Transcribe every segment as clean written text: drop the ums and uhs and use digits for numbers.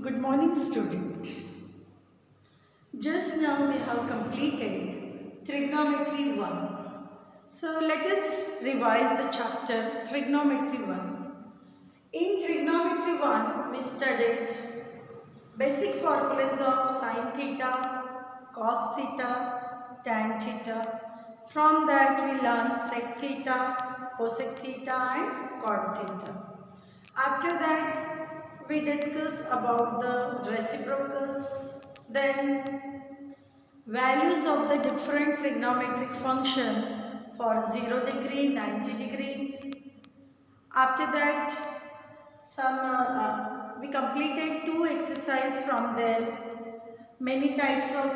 Good morning, student. Just now we have completed trigonometry 1. So let us revise the chapter trigonometry 1. In trigonometry 1, we studied basic formulas of sin theta, cos theta, tan theta. From that we learned sec theta, cosec theta and cot theta. After that we discuss about the reciprocals, then values of the different trigonometric function for 0 degree, 90 degree. After that we completed 2 exercises from there. Many types of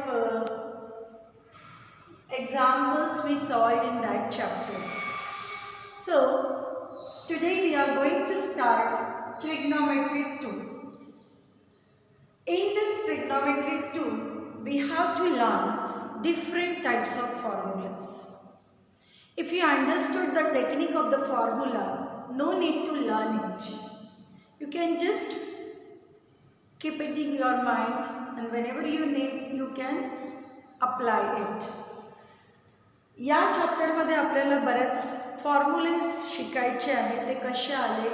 examples we solved in that chapter. So today we are going to start trigonometry 2. In this trigonometry 2, we have to learn different types of formulas. If you understood the technique of the formula, no need to learn it. You can just keep it in your mind, and whenever you need, you can apply it. या चॅप्टरमध्ये आपल्याला बरेच formulas शिकायचे आहे. ते कसे आले,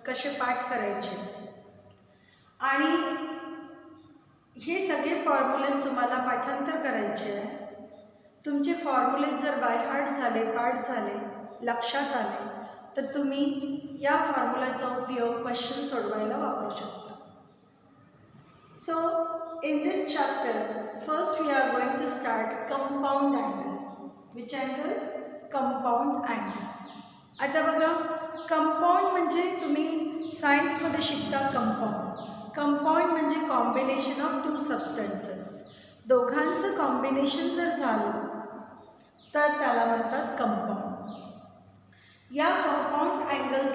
कसे पाठ करायचे आणि हे सगळे फॉर्म्युलेज तुम्हाला पाठांतर करायचे आहे. तुमचे फॉर्म्युलेज जर बाय हार्ट झाले, पाठ झाले, लक्षात आले तर तुम्ही या फॉर्म्युलाचा उपयोग क्वेश्चन सोडवायला वापरू शकता. So in this chapter, first we are going to start compound angle. Which angle? Compound angle. आता बघा, कंपाऊंड म्हणजे तुम्ही सायन्समध्ये शिकता कंपाऊंड. कंपाऊंड म्हणजे कॉम्बिनेशन ऑफ 2 सबस्टन्सेस. दोघांचं कॉम्बिनेशन जर झालं तर त्याला म्हणतात कंपाऊंड. या कंपाऊंड अँगल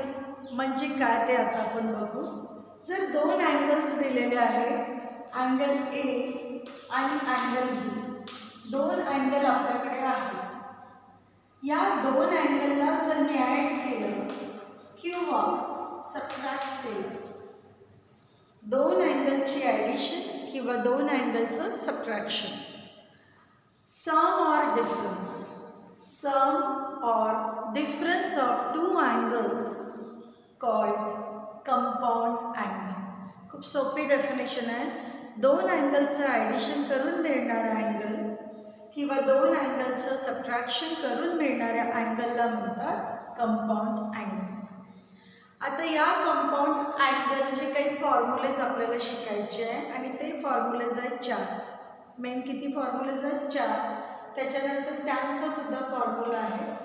म्हणजे काय ते आता आपण बघू. जर 2 अँगल्स दिलेले आहेत, अँगल ए आणि अँगल बी, 2 अँगल आपल्याकडे आहेत. या 2 अँगलला जर मी ॲड केलं किंवा सबट्रॅक्ट केलं, 2 अँगलची ॲडिशन किंवा 2 अँगलचं subtraction, sum or difference, sum or difference of 2 angles called compound angle. खूप सोपी डेफिनेशन आहे. 2 अँगलचं ॲडिशन करून मिळणारा अँगल किंवा 2 अँगलचं सबट्रॅक्शन करून मिळणाऱ्या अँगलला म्हणतात कंपाऊंड अँगल. आता या कंपाऊंड अँगलचे काही फॉर्म्युलेज आपल्याला शिकायचे आहे आणि ते फॉर्म्युलेज आहेत 4. मेन किती फॉर्म्युलेज आहेत? 4. त्याच्यानंतर टॅनचा सुद्धा फॉर्म्युला आहे.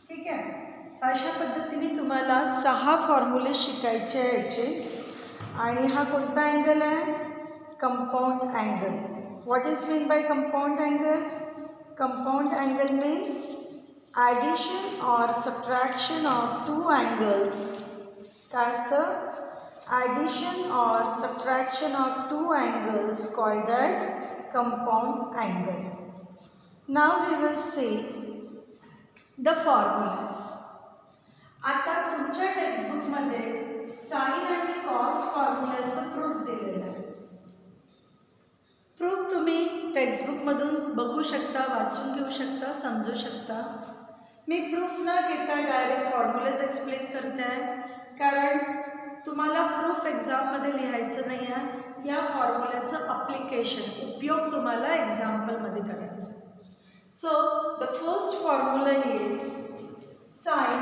ठीक आहे. अशा पद्धतीने तुम्हाला 6 फॉर्म्युले शिकायचे आहे याचे. आणि हा कोणता अँगल आहे? Compound angle. What is mean by compound angle? Compound angle means addition or subtraction of 2 angles. काय असतं? Addition or subtraction of 2 angles called as compound angle. Now we will see the formulas. आता तुमच्या टेक्स्टबुकमध्ये sine आणि cos फॉर्म्युल्याचं proof दिलेलं आहे. Proof तुम्ही टेक्स्टबुकमधून बघू शकता, वाचून घेऊ शकता, समजू शकता. मी प्रूफ न घेता डायरेक्ट फॉर्म्युलेज एक्सप्लेन करते आहे, कारण तुम्हाला प्रूफ एक्झाममध्ये लिहायचं नाही आहे. या फॉर्म्युल्याचं अप्लिकेशन, उपयोग तुम्हाला एक्झाम्पलमध्ये करायचं. So the first formula is sin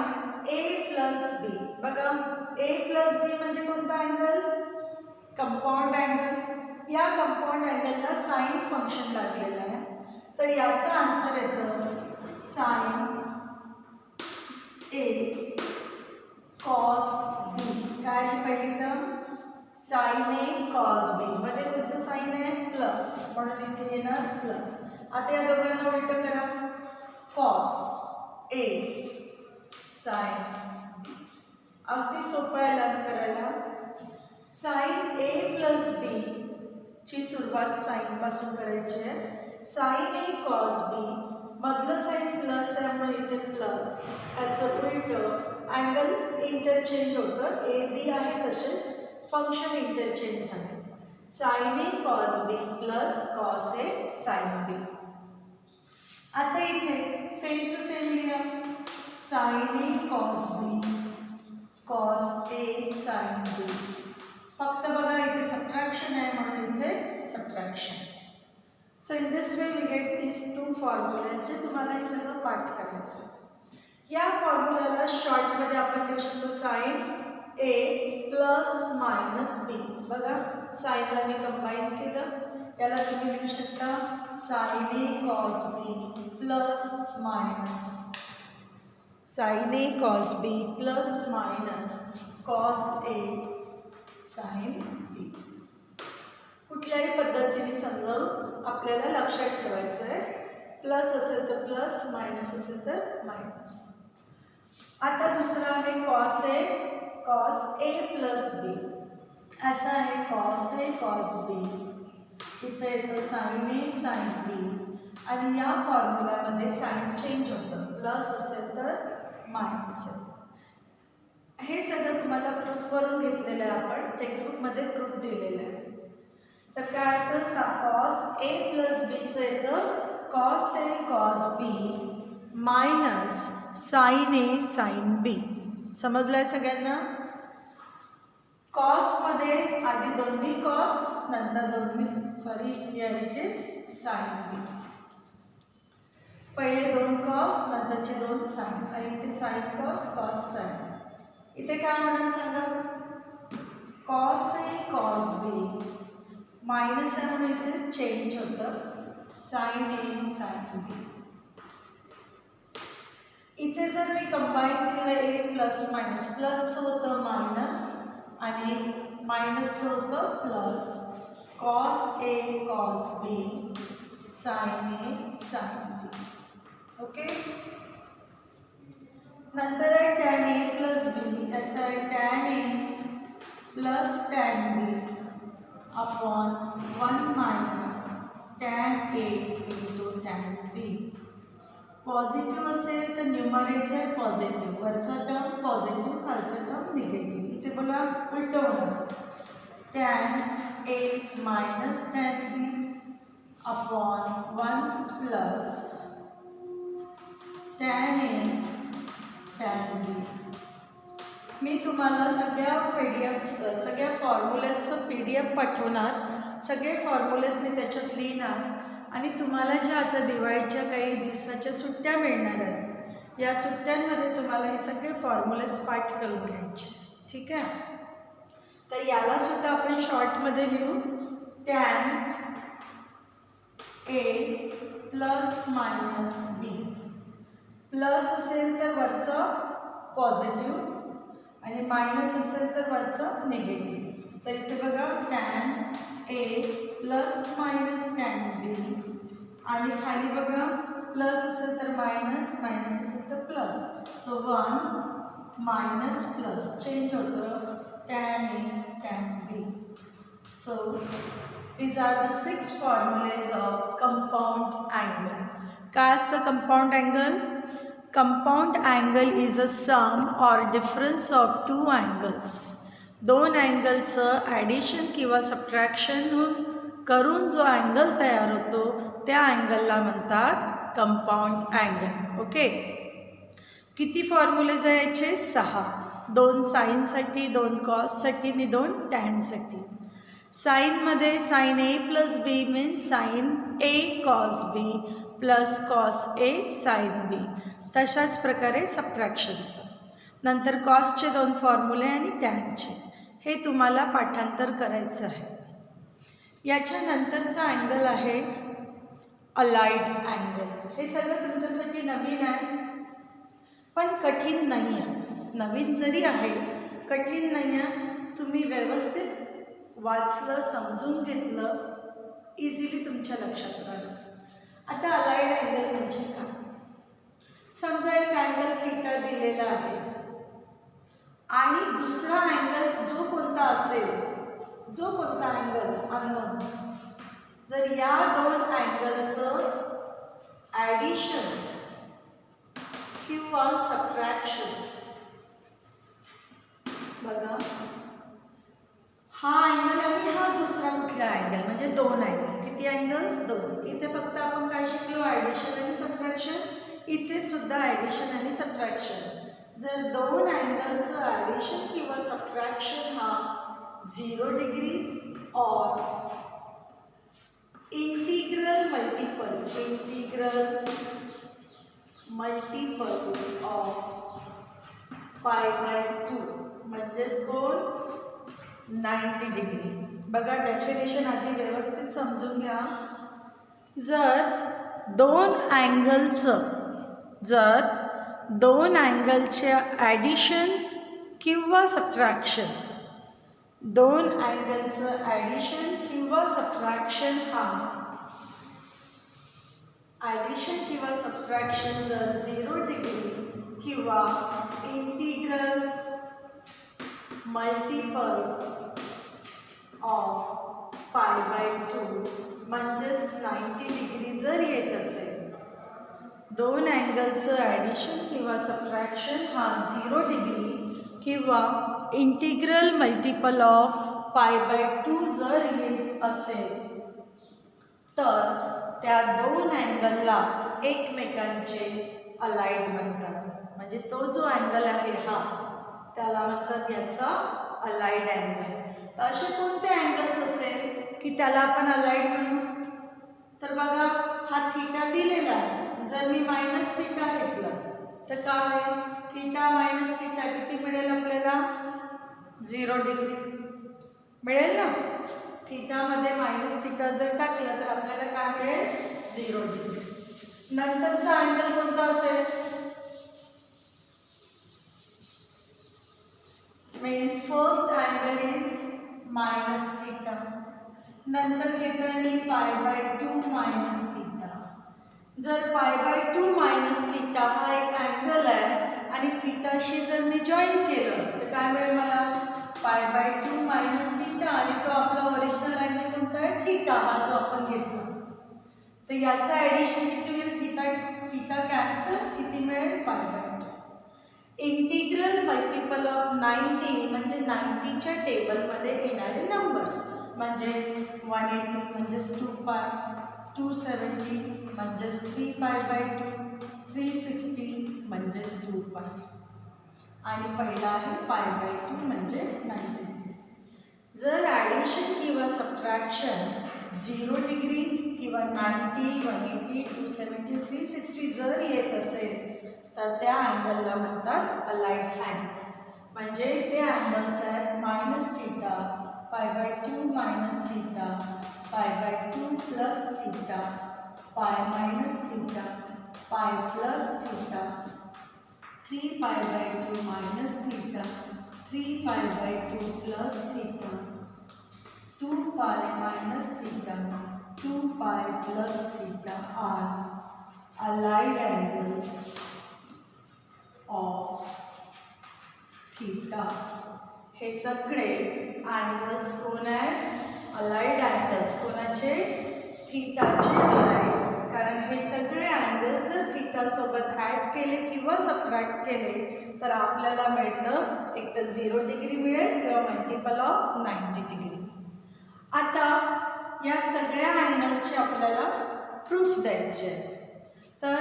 a plus b. बघा, a plus b म्हणजे कोणता अँगल? Compound angle. या कंपाऊंड अँगलला साइन फंक्शन लागलेलं आहे, तर याचा आन्सर येतो sin a cos b. काय आली पहिली term? sin a cos b. मध्ये कोणतं साइन आहे? प्लस, म्हणून इथे येणार प्लस. आता या दोघांना उलट करा. Cos A sign. अगदी सोपं आहे लर्न करायला. साइन ए प्लस बी ची सुरुवात साइन पासून करायची आहे. साइन ए कॉस बी मधलं साईन प्लस आहे म्हणून इथे प्लस ॲज अ उलट अँगल इंटरचेंज होतं. ए बी आहे तसेच फंक्शन इंटरचेंज झाले. Sine A cos B plus cos A sine B. आता इथे सेम टू सेम लिहा. Sine A cos B cos A sine B. फक्त बघा इथे सबट्रॅक्शन आहे म्हणून इथे subtraction. So in this way we get these two formulas जे तुम्हाला हे सगळं पाठ करायचं. या फॉर्म्युलाला शॉर्टमध्ये आपण लिहू शकतो साइन ए प्लस मायनस बी. बघा साइनला मी कंबाईन केलं. याला तुम्ही लिहू शकता sign A cos B plus minus sign A cos B plus minus cos A sine बी. कुठल्याही पद्धतीने समजावून आपल्याला लक्षात ठेवायचं आहे. प्लस असेल तर प्लस, मायनस असेल तर मायनस. आता दुसरा आहे कॉस ए प्लस बी. याचा आहे कॉस ए कॉस बी. इथे येतं साइन ए साइन बी. आणि या फॉर्म्युलामध्ये साइन चेंज होतं. प्लस असेल तर मायनस असेल. हे सगळं तुम्हाला प्रूफवरून घेतलेलं आहे. आपण टेक्स्टबुकमध्ये प्रूफ दिलेलं आहे. तर काय येतं कॉस ए प्लस बीचं येतं cos A cos B minus sign A sine बी. समजलं आहे सगळ्यांना. कॉसमध्ये आधी दोन्ही कॉस नंतर here it is sine B. पहिले दोन कॉस नंतरचे दोन साइन आणि इथे साइन कॉस कॉस साइन. इथे काय होणार सांगा. Cos A cos B minus आहे म्हणून इथे चेंज होतं साइन ए साइन बी. इथे जर मी कंबाईन केलं ए प्लस मायनस, प्लसचं होतं मायनस आणि मायनसचं होतं प्लस. कॉस ए कॉस बी साइन ए साइन बी. ओके. नंतर आहे टॅन ए प्लस बी. याचा आहे tan A plus tan B upon 1 minus tan A into tan B. Positive असेल तर न्यूमरेटर पॉझिटिव्ह, वरचा टर्म पॉझिटिव्ह, खालचा टर्म निगेटिव्ह. इथे बोला उलटवणार. Tan A minus tan B upon 1 plus tan A tan बी. मी तुम्हाला सगळ्या फॉर्म्युलेसचं PDF पाठवणार. सगळे फॉर्म्युलेस मी त्याच्यात लिहिणार आणि तुम्हाला ज्या आता दिवाळीच्या काही दिवसाच्या सुट्ट्या मिळणार आहेत या सुट्ट्यांमध्ये तुम्हाला हे सगळे फॉर्म्युलेस पाठ करून घ्यायचे. ठीक आहे. तर याला सुद्धा आपण शॉर्टमध्ये लिहू. Tan A plus minus B. Plus असेल तर वरचं पॉझिटिव्ह आणि मायनस असेल तर वरचं निगेटिव्ह. तर इथे बघा tan A plus minus tan बी आणि खाली बघा प्लस असेल तर मायनस, मायनस असेल तर plus. So 1 minus plus change होतं tan A tan B. So these are the 6 formulas of compound angle. काय असतं compound angle? Compound angle is a sum or difference of 2 angles. 2 अँगलचं addition किंवा subtraction करून जो angle तयार होतो त्या अँगलला म्हणतात कंपाऊंड अँगल. ओके. किती फॉर्म्युलेज आहे याचे? 6. 2 साईनसाठी, 2 कॉससाठी आणि 2 टॅनसाठी. साईनमध्ये sine A plus B means sine A cos B plus cos A sine B. तशाच प्रकारे सबट्रॅक्शनचं. नंतर कॉसचे 2 फॉर्म्युले आणि टॅनचे. हे तुम्हाला पाठांतर करायचं आहे. याच्यानंतरचा अँगल आहे अलाइड अँगल. हे सगळं तुमच्यासाठी नवीन आहे पण कठीण नाही आहे. नवीन जरी आहे कठीण नाही आहे. तुम्ही व्यवस्थित वाचलं, समजून घेतलं, इझिली तुमच्या लक्षात राहिलं. आता अलाइड अँगल म्हणजे काय? समजा एक अँगल थीटा दिलेला आहे आणि दुसरा अँगल जो कोणता अँगल अननोन. जर या 2 अँगलचं ॲडिशन किंवा सबट्रॅक्शन. बघा, हा अँगल आणि हा दुसरा कुठला अँगल, म्हणजे दोन अँगल. किती अँगल्स? दोन. इथे फक्त आपण काय शिकलो? ॲडिशन आणि सबट्रॅक्शन. इथे सुद्धा ॲडिशन आणि सबट्रॅक्शन. जर दोन अँगलचं ॲडिशन किंवा सबट्रॅक्शन हा 0 डिग्री और इंटिग्रल मल्टिपल ऑफ π/2 म्हणजेच कोण? 90 डिग्री. बघा, डेफिनेशन आधी व्यवस्थित समजून घ्या. जर दोन अँगलचे ॲडिशन किंवा सबट्रॅक्शन, दोन अँगलचं ॲडिशन किंवा सबट्रॅक्शन हा ॲडिशन किंवा सबट्रॅक्शन जर 0 डिग्री किंवा इंटिग्रल मल्टिपल ऑफ π/2 म्हणजेच 90 डिग्री जर येत असेल, दोन अँगलचं ॲडिशन किंवा सबट्रॅक्शन हा 0 डिग्री किंवा इंटिग्रल मल्टिपल ऑफ π/2 जर येत असेल, तर त्या दोन अँगलला एकमेकांचे अलाइड म्हणतात. म्हणजे तो जो अँगल आहे हा, त्याला म्हणतात याचा अलाइड अँगल. तर असे कोणते अँगल्स असेल की त्याला आपण अलाइड म्हणू? तर बघा, हा थीटा दिलेला आहे. जर मी -θ घेतलं तर काय? थीटा मायनस थीटा किती मिळेल आपल्याला? 0 डिग्री मिळेल ना. थीटामध्ये -θ जर टाकलं तर आपल्याला काय मिळेल? 0 डिग्री. नंतरचा अँगल कोणता असेल? Means first angle is -θ. नंतर घेतोय मी π/2 -θ. जर π/2 -θ हा एक अँगल आहे आणि थीटाशी जर मी जॉईन केलं तर काय मिळेल मला? π/2 -θ. आणि तो आपला ओरिजिनल अँगल कोणता आहे? थीटा, हा जो आपण घेतला. तर याचा ॲडिशन किती होईल? थीटा कॅन्सल, किती मिळेल? π/2. इंटिग्रल मल्टिपल ऑफ 90 म्हणजे 90च्या टेबलमध्ये येणारे नंबर्स, म्हणजे 180 म्हणजेच 2π, 270 म्हणजेच 3π/2, 360 म्हणजेच 2π, आणि पहिला आहे π/2 म्हणजे 90 डिग्री. जर ॲडिशन किंवा सबट्रॅक्शन 0 डिग्री किंवा 90, 180, 270, 360 जर येत असेल तर त्या अँगलला म्हणतात अलाइड अँगल. म्हणजे ते अँगल्स आहेत -θ, π/2 - θ, π/2 + θ, π - θ, π + θ, 3π/2 - θ, 3π/2 + θ, 2π - θ, 2π + θ are allied angles of theta. हे सगळे अँगल्स कोण आहेत? Allied angles. कोणाचे? थीटाचे अलाइड. कारण हे सगळे अँगल्स जर थीटासोबत ॲड केले किंवा सबट्रॅक्ट केले तर आपल्याला मिळतं एक तर 0 डिग्री मिळेल किंवा मल्टिपल ऑफ 90 डिग्री. आता या सगळ्या अँगल्सचे आपल्याला प्रूफ द्यायचे आहे. तर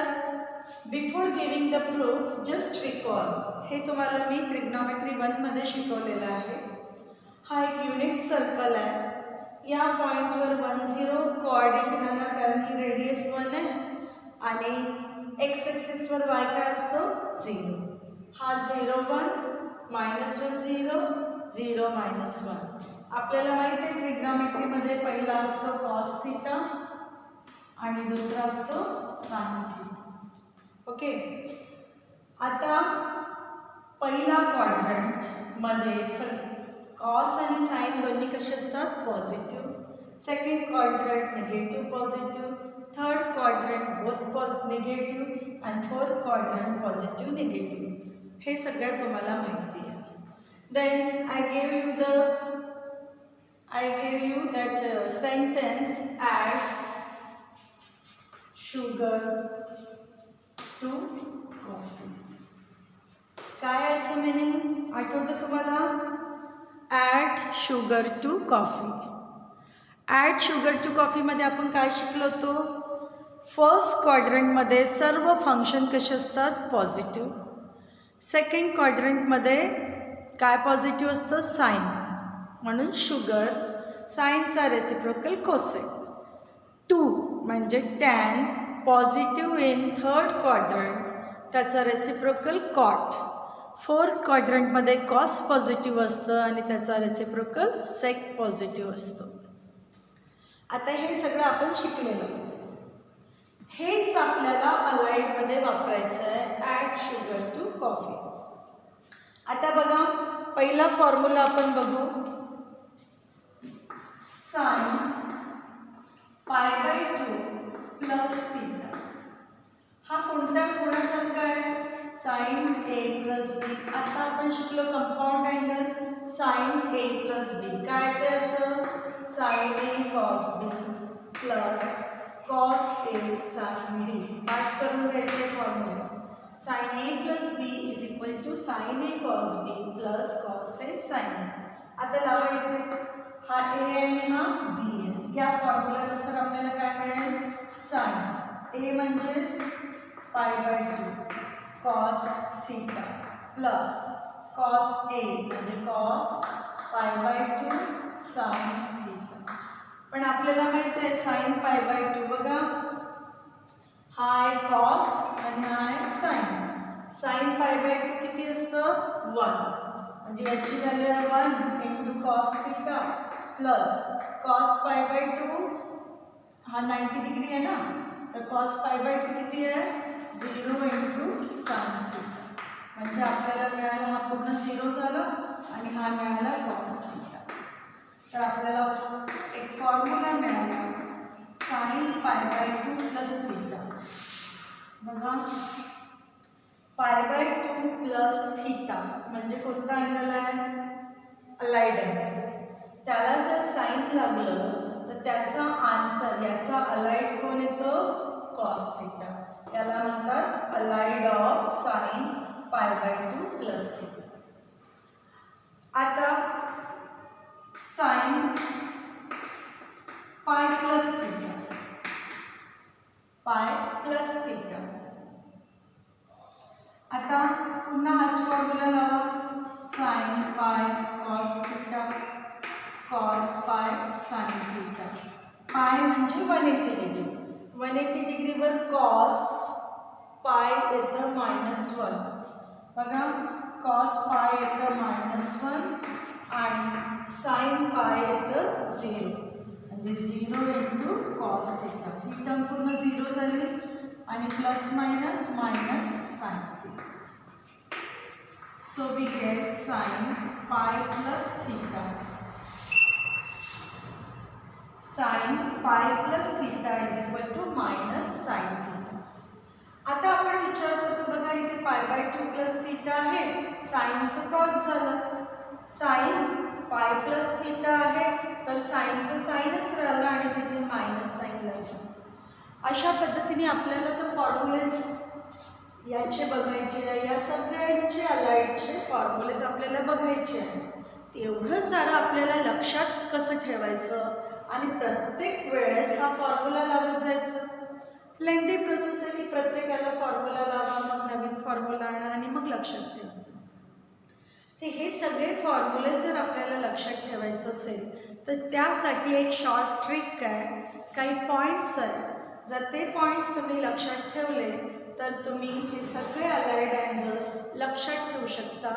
before giving the proof just recall, हे तुम्हाला मी ट्रिग्नॉमेट्री 1 मध्ये शिकवलेलं आहे. हा एक युनिट सर्कल आहे. या पॉईंटवर 1 0 कोऑर्डिनेट येणार, कारण ही रेडियस 1 आहे आणि एक्स ॲक्सिसवर वाय काय असतो? 0. हा 0 1 -1 0 0 -1. आपल्याला माहिती आहे ट्रिग्नॉमेट्रीमध्ये पहिला असतो कॉस थीटा आणि दुसरा असतो साइन थीटा. ओके. आता पहिला क्वाड्रंटमध्ये कॉस आणि साइन दोन्ही कसे असतात? Positive. Second quadrant negative positive. Third quadrant both negative आणि फोर्थ क्वाड्रंट पॉझिटिव्ह निगेटिव्ह. हे सगळं तुम्हाला माहिती आहे. Then I gave you that sentence, add sugar to coffee. काय याचं मिनिंग आठवतं तुम्हाला? Add sugar to coffee. Add sugar to कॉफीमध्ये आपण काय शिकलो होतो? फर्स्ट क्वाड्रंटमध्ये सर्व फंक्शन कसे असतात? पॉझिटिव्ह. सेकंड क्वाड्रंटमध्ये काय पॉझिटिव्ह असतं? साइन. म्हणून शुगर, साइनचा रेसिप्रोकल कोसेक. 2 म्हणजे tan, positive in third quadrant, त्याचा रेसिप्रोकल कॉट. फोर्थ क्वाड्रंटमध्ये कॉस पॉझिटिव्ह असतं आणि त्याचा रेसिप्रोकल सेक पॉझिटिव्ह असतो. आता हे सगळं आपण शिकलेलं. हेच आपल्याला अलाइडमध्ये वापरायचं आहे, ॲड शुगर टू कॉफी. आता बघा, पहिला फॉर्म्युला आपण बघू. Sine π/2 plus theta. हा कोणत्या कोणासारखा आहे? Sine A plus B. आता आपण शिकलो compound angle sine A plus B. काय त्याचं? Sine A cos B plus cos A sine D. पाठ करून घ्यायचे formula. Sine A plus B is equal to sine A cos B plus cos A sine D. आता लावा इथे. हा ए आहे आणि हा बी आहे. या फॉर्म्युल्यानुसार आपल्याला काय मिळेल? साइन ए म्हणजेच π/2 कॉस थीटा प्लस कॉस ए म्हणजे कॉस π/2 साइन थीटा. पण आपल्याला माहित आहे साइन π/2 बघा, हा आहे कॉस आणि हा आहे साइन. साइन π/2 किती असतं? 1. म्हणजे याची व्हॅल्यू आहे 1 into cos theta plus cos π/2. हा 90 डिग्री आहे ना, तर कॉस π/2 किती आहे? 0 इंटू साइन थीटा. म्हणजे आपल्याला मिळाला हा पूर्ण 0 झाला आणि हा मिळाला कॉस थीटा. तर आपल्याला एक फॉर्म्युला मिळाला साइन π/2 प्लस थीटा. बघा, π/2 प्लस थीटा म्हणजे कोणता अँगल आहे? Allied angle. त्याला जर साइन लागलं तर त्याचा आन्सर, याचा अलाइड कोण येतं? Cos theta. त्याला म्हणतात allied of sine π/2 plus theta. आता sine pi plus theta, pi plus theta. आता पुन्हा हाच फॉर्म्युला लावा. Sine pi cos theta cos pi sine theta. Pi म्हणजे 180 डिग्री. 180 डिग्रीवर कॉस पाय येतं -1. बघा, कॉस पाय येतं -1 आणि साइन पाय येतं 0. म्हणजे 0 इंटू कॉस थीटा. ही टर्म पूर्ण 0 झाली आणि plus minus minus sine theta. So we get sine pi plus theta. Sine pi plus theta is equal to minus sine theta. आता आपण विचार करतो बघा, इथे π/2 प्लस थीटा आहे, साइनचं कॉस झालं. साइन पाय प्लस थीटा आहे तर साइनचं साइनच राहिलं आणि तिथे मायनस साइन लागलं. अशा पद्धतीने आपल्याला तर फॉर्म्युलेज याचे बघायचे आहे, या सगळ्यांचे अलाइडचे फॉर्म्युलेज आपल्याला बघायचे आहे. तेवढं सारं आपल्याला लक्षात कसं ठेवायचं आणि प्रत्येक वेळेस हा फॉर्म्युला लावत जायचं. लेंदी प्रोसेस आहे की प्रत्येकाला फॉर्म्युला लावा, मग नवीन फॉर्म्युला आणा आणि मग लक्षात ठेवा. तर हे सगळे फॉर्म्युले जर आपल्याला लक्षात ठेवायचं असेल तर त्यासाठी एक शॉर्ट ट्रिक आहे, काही पॉईंट्स आहेत. जर ते पॉईंट्स तुम्ही लक्षात ठेवले तर तुम्ही हे सगळे अलाइड अँगल्स लक्षात ठेवू शकता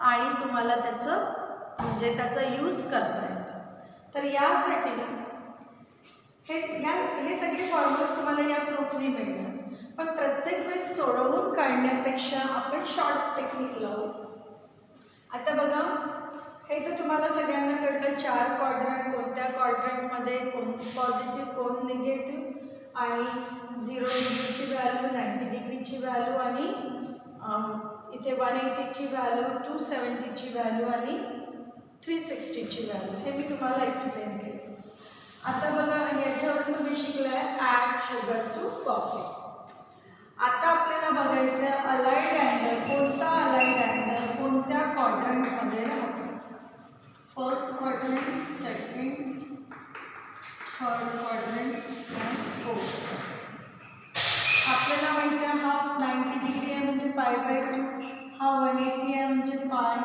आणि तुम्हाला त्याचा यूज करता येतं. तर यासाठी हे सगळे फॉर्म्युलेज तुम्हाला या प्रूफने मिळणार. पण प्रत्येक वेळेस सोडवून काढण्यापेक्षा आपण शॉर्ट टेक्निक लावू. आता बघा, हे तर तुम्हाला सगळ्यांना कळलं 4 क्वाड्रंट, कोणत्या क्वाड्रंटमध्ये कोण पॉझिटिव्ह कोण निगेटिव्ह आणि 0 डिग्रीची व्हॅल्यू, 90 डिग्रीची व्हॅल्यू आणि इथे 180ची व्हॅल्यू, 270ची व्हॅल्यू आणि 360ची व्हॅल्यू. हे मी तुम्हाला एक्सप्लेन केलं. आता बघा, याच्यावर तुम्ही शिकलाय ॲड शुगर टू कॉफी. आता आपल्याला बघायचं आहे अलाइड अँगल. कोणता allied angle quadrant, second, third quadrant and fourth. आपल्याला माहिती आहे हा 90 डिग्री आहे म्हणजे π/2, हा 180 आहे म्हणजे पाय,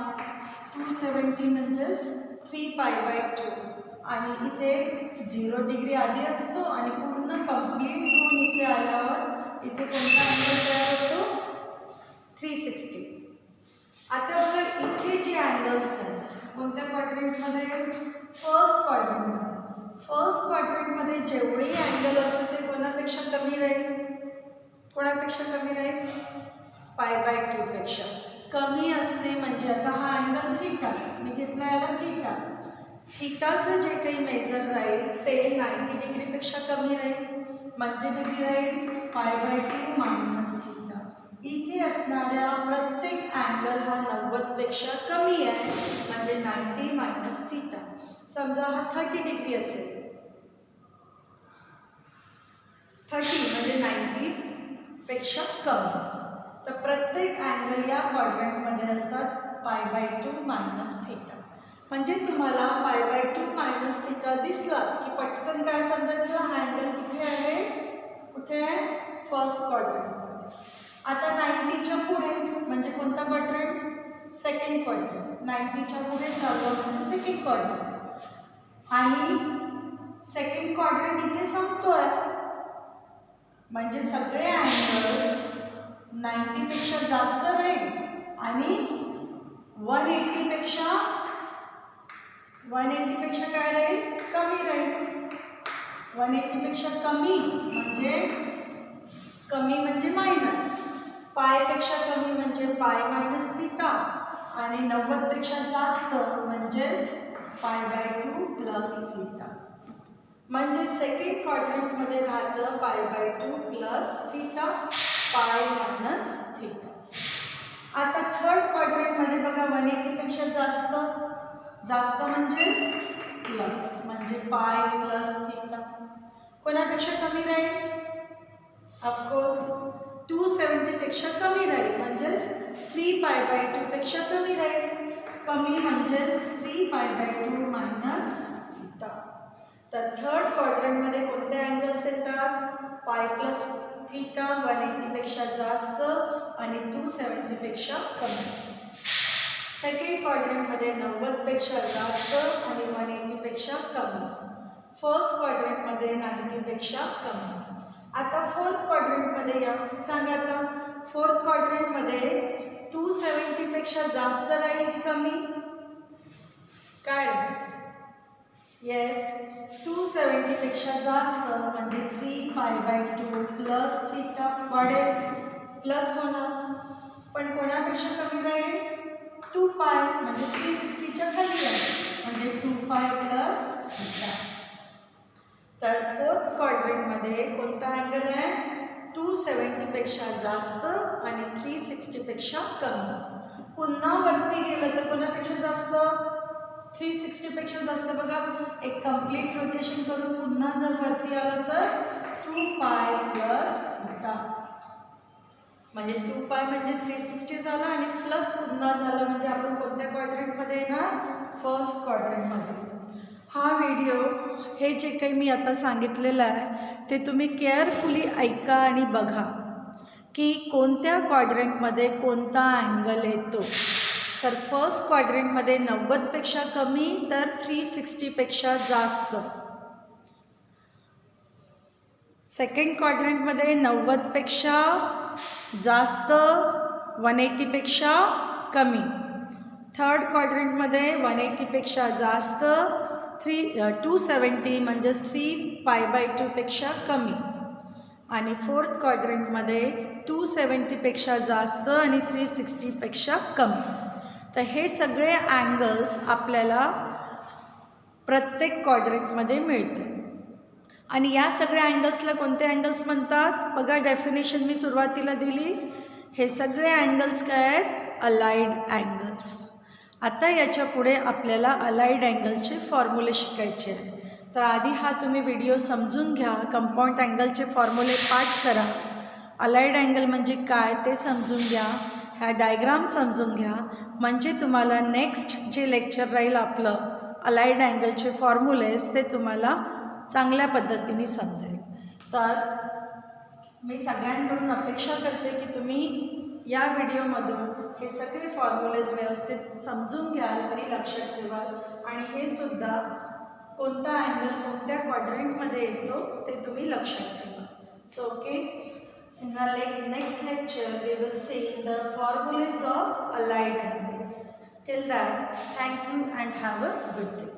270 म्हणजेच 3π/2 आणि इथे 0 डिग्री आधी असतो आणि पूर्ण कंप्लीट होऊन इथे आल्यावर इथे कोणता अँगल तयार होतो 360. आता बघा इथे जे अँगल्स आहेत कोणत्या क्वाड्रंटमध्ये, फर्स्ट क्वाड्रंटमध्ये. फर्स्ट क्वाड्रंटमध्ये जेवढे अँगल असतात ते कोणापेक्षा कमी राहील, कोणापेक्षा कमी राहील π/2 पेक्षा कमी असणे. म्हणजे आता हा अँगल थीटा, मी घेतला याला थीटा. थीटाचं जे काही मेजर राहील ते 90 डिग्रीपेक्षा कमी राहील म्हणजे किती राहील π/2 मायनस थीटा. इथे असणाऱ्या प्रत्येक अँगल हा 90 पेक्षा कमी आहे म्हणजे 90 मायनस थीटा. समजा हा 30 डिग्री असेल, 30 म्हणजे 90 पेक्षा कमी, तर प्रत्येक अँगल या क्वाड्रंटमध्ये असतात π/2 मायनस थीटा. म्हणजे तुम्हाला π/2 मायनस थीटा दिसला की पटकन काय समजायचं, हा अँगल कुठे आहे, कुठे आहे, फर्स्ट क्वाड्रंटमध्ये. आता 90च्या पुढे म्हणजे कोणता क्वाड्रंट, सेकंड क्वाड्रंट. 90च्या पुढे चाललो म्हणजे सेकंड क्वाड्रंट आणि सेकंड क्वाड्रंट इथे संपतोय म्हणजे सगळे अँगल्स 90 पेक्षा जास्त राहील आणि 180 पेक्षा काय राहील, कमी राहील. 180 पेक्षा कमी म्हणजे मायनस, पायपेक्षा कमी म्हणजे पाय मायनस थीटा आणि 90 पेक्षा जास्त म्हणजेच π/2 प्लस थीटा. म्हणजे सेकंड क्वाड्रंटमध्ये राहतं π/2 plus theta, pi minus theta. आता थर्ड क्वाड्रंटमध्ये बघा 180 पेक्षा जास्त म्हणजेच प्लस म्हणजे पाय प्लस थीटा. कोणापेक्षा कमी राहील, ऑफकोर्स 270 पेक्षा कमी राहील म्हणजेच 3π/2 पेक्षा कमी राहील. कमी म्हणजेच 3π/2 मायनस थीटा. तर थर्ड क्वाड्रंटमध्ये कोणते अँगल्स येतात, पाय प्लस थीटा 180 पेक्षा जास्त आणि 270 पेक्षा कमी. सेकंड क्वाड्रंटमध्ये 90 पेक्षा जास्त आणि 180 पेक्षा कमी. फर्स्ट क्वाड्रंटमध्ये 90 पेक्षा कमी. आता फोर्थ क्वाड्रंटमध्ये या, सांगा आता फोर्थ क्वाड्रंटमध्ये 270 पेक्षा जास्त राहील की कमी, काय येस 270 पेक्षा जास्त म्हणजे 3π/2 प्लस थीटा वाढेल, प्लस होणार. पण कोणापेक्षा कमी राहील, 2π म्हणजे 360च्या खाली आहे म्हणजे 2π प्लस थीटा. तर फोर्थ क्वाड्रंटमध्ये कोणता अँगल आहे, 270 पेक्षा जास्त आणि 360 पेक्षा कमी. पुन्हा वरती गेलं तर कोणापेक्षा जास्त, 360 पेक्षा जास्त. बघा एक कंप्लीट रोटेशन करून पुन्हा जर वरती आलं तर 2π प्लस थीटा म्हणजे 2π म्हणजे 360 झालं आणि प्लस पुन्हा झालं म्हणजे आपण कोणत्या क्वाड्रंटमध्ये येणार, फर्स्ट क्वाड्रंटमध्ये. हा व्हिडिओ हे जे काही मी आता सांगितलेलं आहे ते तुम्ही केअरफुली ऐका आणि बघा की कोणत्या क्वाड्रंटमध्ये कोणता अँगल येतो. तर फर्स्ट क्वाड्रंटमध्ये 90 पेक्षा कमी तर 360 पेक्षा जास्त. सेकंड क्वाड्रंटमध्ये 90 पेक्षा जास्त 180 पेक्षा कमी. थर्ड क्वाड्रंटमध्ये 180 पेक्षा जास्त 270 म्हणजेच 3π/2 पेक्षा कमी. आणि फोर्थ क्वाड्रंटमध्ये 270 पेक्षा जास्त आणि 360 पेक्षा कमी. तर हे सगळे अँगल्स आपल्याला प्रत्येक क्वाड्रंटमध्ये मिळते. आणि या सगळ्या अँगल्सला कोणते अँगल्स म्हणतात, बघा डेफिनेशन मी सुरुवातीला दिली. हे सगळे अँगल्स काय आहेत, अलाइड अँगल्स. आता याच्या पुढे आपल्याला अलाइड अँगल्सचे फॉर्म्युले शिकायचे आहे. तर आधी हा तुम्ही व्हिडिओ समजून घ्या, कंपाऊंड अँगलचे फॉर्म्युले पाठ करा, अलाइड अँगल म्हणजे काय ते समजून घ्या, ह्या डायग्राम समजून घ्या. म्हणजे तुम्हाला नेक्स्ट जे लेक्चर राहील आपलं अलाइड अँगलचे फॉर्म्युलेस ते तुम्हाला चांगल्या पद्धतीने समजेल. तर मी सगळ्यांकडून अपेक्षा करते की तुम्ही या व्हिडिओमधून हे सगळे फॉर्म्युलेज व्यवस्थित समजून घ्याल आणि लक्षात ठेवाल आणि हे सुद्धा कोणता अँगल कोणत्या क्वाड्रंटमध्ये येतो ते तुम्ही लक्षात ठेवा. So okay, in the next lecture we will see the formulas of allied angles. Till that, thank you and have a good day.